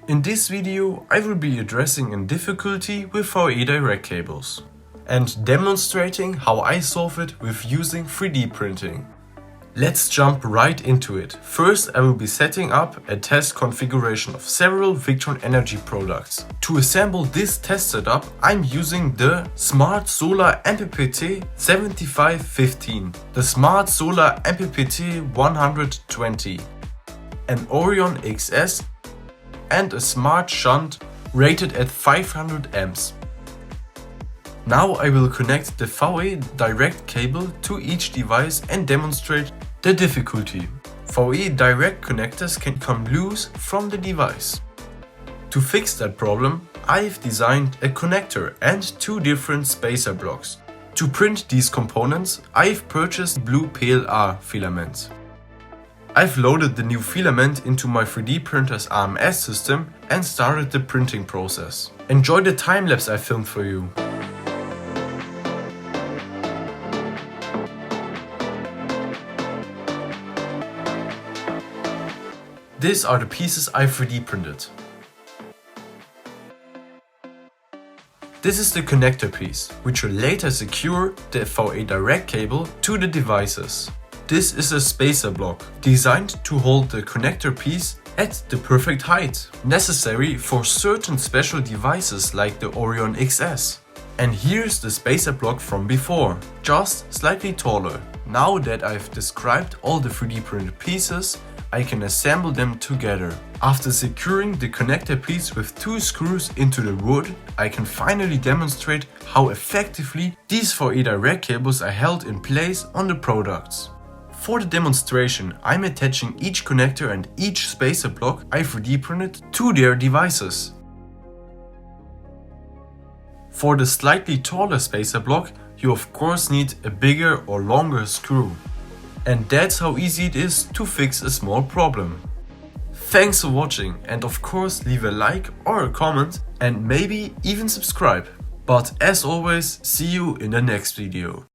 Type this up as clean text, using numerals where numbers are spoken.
In this video I will be addressing a difficulty with VE.Direct cables and demonstrating how I solve it with using 3D printing. Let's jump right into it. First I will be setting up a test configuration of several Victron Energy products. To assemble this test setup I'm using the Smart Solar MPPT 7515, the Smart Solar MPPT 120, an Orion XS and a Smart Shunt rated at 500 amps. Now I will connect the VE.Direct cable to each device and demonstrate the difficulty. VE.Direct connectors can come loose from the device. To fix that problem, I've designed a connector and two different spacer blocks. To print these components, I've purchased blue PLA filament. I've loaded the new filament into my 3D printer's AMS system and started the printing process. Enjoy the time lapse I filmed for you. These are the pieces I 3D printed. This is the connector piece, which will later secure the VE.Direct cable to the devices. This is a spacer block, designed to hold the connector piece at the perfect height, necessary for certain special devices like the Orion XS. And here's the spacer block from before, just slightly taller. Now that I've described all the 3D printed pieces, I can assemble them together. After securing the connector piece with two screws into the wood, I can finally demonstrate how effectively these VE.Direct cables are held in place on the products. For the demonstration, I'm attaching each connector and each spacer block I 3D printed to their devices. For the slightly taller spacer block, you of course need a bigger or longer screw. And that's how easy it is to fix a small problem. Thanks for watching, and of course leave a like or a comment and maybe even subscribe. But as always, see you in the next video.